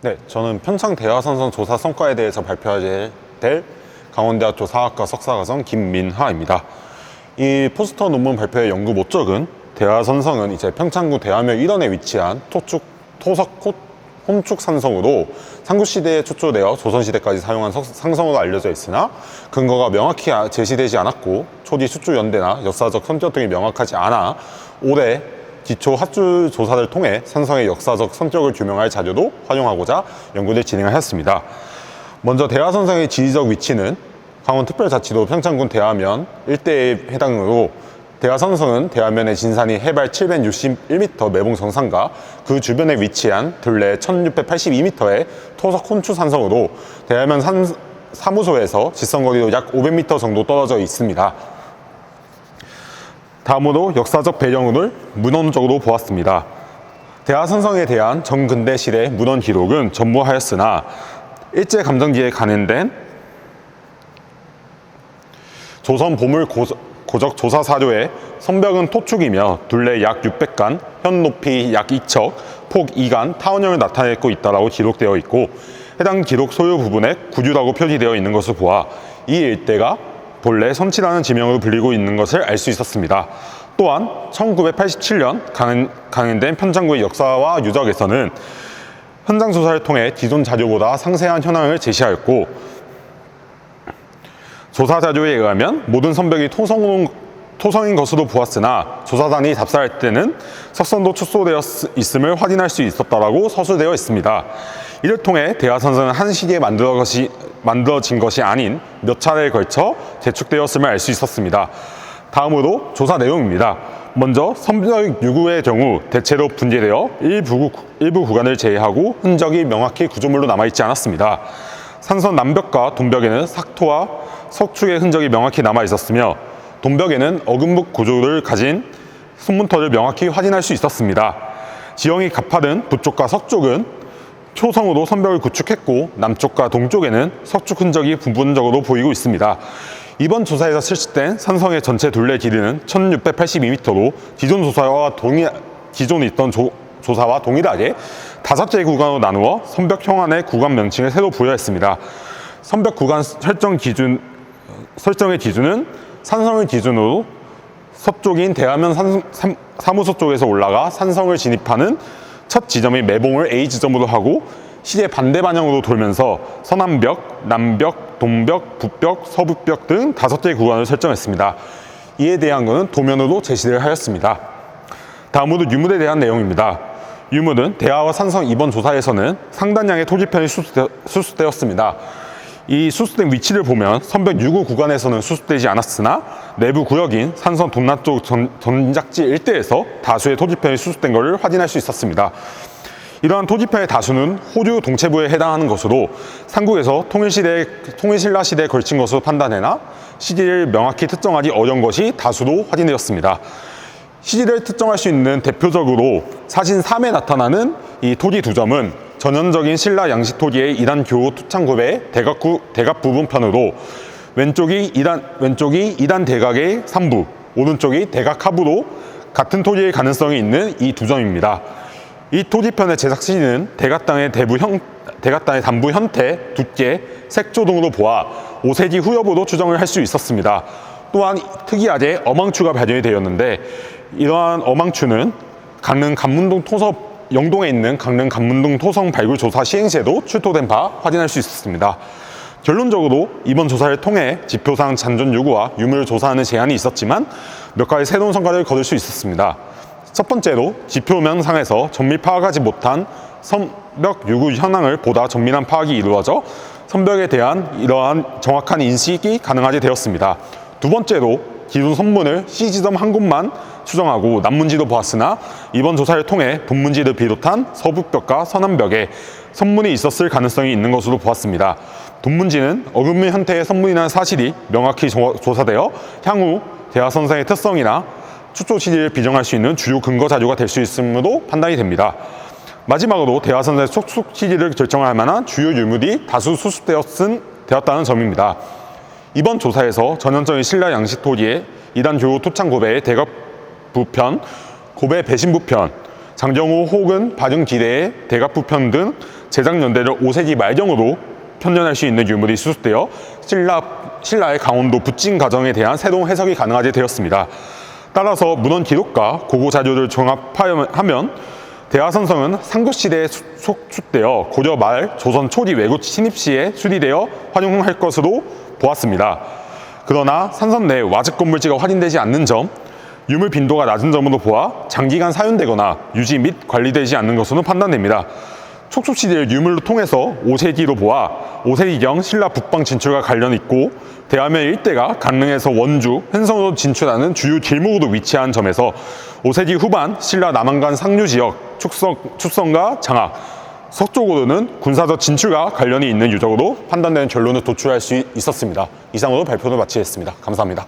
네, 저는 평창 대화선성 조사 성과에 대해서 발표하게 될 강원대학교 사학과 석사과정 김민하입니다. 이 포스터 논문 발표의 연구 목적은 대화선성은 이제 평창구 대화묘 일원에 위치한 토석 혼축 산성으로 삼국시대에 초초되어 조선시대까지 사용한 상성으로 알려져 있으나 근거가 명확히 제시되지 않았고 초기 수주 연대나 역사적 선적 등이 명확하지 않아 올해 기초 학술 조사를 통해 산성의 역사적 성격을 규명할 자료도 활용하고자 연구를 진행하였습니다. 먼저 대화선성의 지리적 위치는 강원특별자치도 평창군 대화면 일대에 해당으로 대화선성은 대화면의 진산이 해발 761m 매봉 정상과 그 주변에 위치한 둘레 1682m의 토석 혼추 산성으로 대화면 사무소에서 직선거리로 약 500m 정도 떨어져 있습니다. 다음으로 역사적 배경을 문헌적으로 보았습니다. 대화선성에 대한 정근대실의 문헌 기록은 전무하였으나 일제감정기에 간행된 조선 보물 고적 조사 사료에 선벽은 토축이며 둘레 약 600간, 현 높이 약 2척, 폭 2간, 타원형을 나타내고 있다라고 기록되어 있고 해당 기록 소요 부분에 구류라고 표기되어 있는 것을 보아 이 일대가 본래 선치라는 지명으로 불리고 있는 것을 알 수 있었습니다. 또한 1987년 강행된 평창구의 역사와 유적에서는 현장 조사를 통해 기존 자료보다 상세한 현황을 제시하였고 조사 자료에 의하면 모든 선벽이 토성인 것으로 보았으나 조사단이 답사할 때는 석선도 축소되어 있음을 확인할 수 있었다라고 서술되어 있습니다. 이를 통해 대화선성은 한 시기에 만들어진 것이 아닌 몇 차례에 걸쳐 재축되었음을 알 수 있었습니다. 다음으로 조사 내용입니다. 먼저 선벽 유구의 경우 대체로 분재되어 일부 구간을 제외하고 흔적이 명확히 구조물로 남아있지 않았습니다. 산선 남벽과 동벽에는 삭토와 석축의 흔적이 명확히 남아있었으며 동벽에는 어금묵 구조를 가진 손문터를 명확히 확인할 수 있었습니다. 지형이 가파른 북쪽과 서쪽은 초성으로 선벽을 구축했고 남쪽과 동쪽에는 석축 흔적이 부분적으로 보이고 있습니다. 이번 조사에서 실시된 산성의 전체 둘레 길이는 1682m로 기존 있던 조사와 동일하게 5개 구간으로 나누어 선벽 형안의 구간 명칭을 새로 부여했습니다. 선벽 구간 설정의 기준은 산성을 기준으로 서쪽인 대화면 사무소 쪽에서 올라가 산성을 진입하는 첫 지점인 매봉을 A 지점으로 하고 시계 반대 방향으로 돌면서 서남벽, 남벽, 동벽, 북벽, 서북벽 등 5개의 구간을 설정했습니다. 이에 대한 것은 도면으로 제시를 하였습니다. 다음으로 유물에 대한 내용입니다. 유물은 대화와 산성 이번 조사에서는 상당량의 토지편이 수습되었습니다. 이 수습된 위치를 보면 선벽 유구 구간에서는 수습되지 않았으나 내부 구역인 산성 동남쪽 전작지 일대에서 다수의 토지편이 수습된 것을 확인할 수 있었습니다. 이러한 토지편의 다수는 호주 동체부에 해당하는 것으로 삼국에서 통일신라 시대에 걸친 것으로 판단해나 시기를 명확히 특정하기 어려운 것이 다수로 확인되었습니다. 시기를 특정할 수 있는 대표적으로 사진 3에 나타나는 이 토지 두 점은 전형적인 신라 양식 토지의 2단 교호 투창굽의 대각 부분편으로 왼쪽이 2단 대각의 3부, 오른쪽이 대각 하부로 같은 토지의 가능성이 있는 이 두 점입니다. 이 토지편의 제작 시기는 대각당의 단부 형태, 두께, 색조 등으로 보아 5세기 후엽으로 추정을 할 수 있었습니다. 또한 특이하게 어망추가 발견이 되었는데 이러한 어망추는 강릉 간문동 영동에 있는 강릉 간문동 토성 발굴 조사 시행시에도 출토된 바 확인할 수 있었습니다. 결론적으로 이번 조사를 통해 지표상 잔존 유구와 유물을 조사하는 제한이 있었지만 몇 가지 새로운 성과를 거둘 수 있었습니다. 첫 번째로 지표면상에서 정밀 파악하지 못한 선벽 유구 현황을 보다 정밀한 파악이 이루어져 선벽에 대한 이러한 정확한 인식이 가능하게 되었습니다. 두 번째로 기존 선문을 C지점 한 곳만 추정하고 남문지도 보았으나 이번 조사를 통해 동문지를 비롯한 서북벽과 서남벽에 선문이 있었을 가능성이 있는 것으로 보았습니다. 동문지는 어금문 형태의 선문이라는 사실이 명확히 조사되어 향후 대화선성의 특성이나 축조 시기를 비정할 수 있는 주요 근거 자료가 될 수 있음으로 판단이 됩니다. 마지막으로 대화선성의 축소 시기를 결정할 만한 주요 유물이 다수 수습되었다는 점입니다. 이번 조사에서 전형적인 신라 양식 토지의 2단 교호 토창 고배의 대각 부편, 고배 배신부편, 장정호 혹은 바른 기대의 대각 부편 등 제작 연대를 5세기 말경으로 편견할 수 있는 유물이 수습되어 신라의 강원도 부진 과정에 대한 새로운 해석이 가능하게 되었습니다. 따라서 문헌 기록과 고고 자료를 종합하면 대화선성은 삼국시대에 속출되어 고려 말 조선 초기 외국 침입 시에 수리되어 활용할 것으로 보았습니다. 그러나 산성 내 와적 건물지가 확인되지 않는 점, 유물 빈도가 낮은 점으로 보아 장기간 사용되거나 유지 및 관리되지 않는 것으로 판단됩니다. 촉촉시대를 유물로 통해서 5세기로 보아 5세기경 신라 북방 진출과 관련 있고 대화면 일대가 강릉에서 원주, 횡성으로 진출하는 주요 길목으로 위치한 점에서 5세기 후반 신라 남한간 상류지역 축성과 장악, 서쪽으로는 군사적 진출과 관련이 있는 유적으로 판단되는 결론을 도출할 수 있었습니다. 이상으로 발표를 마치겠습니다. 감사합니다.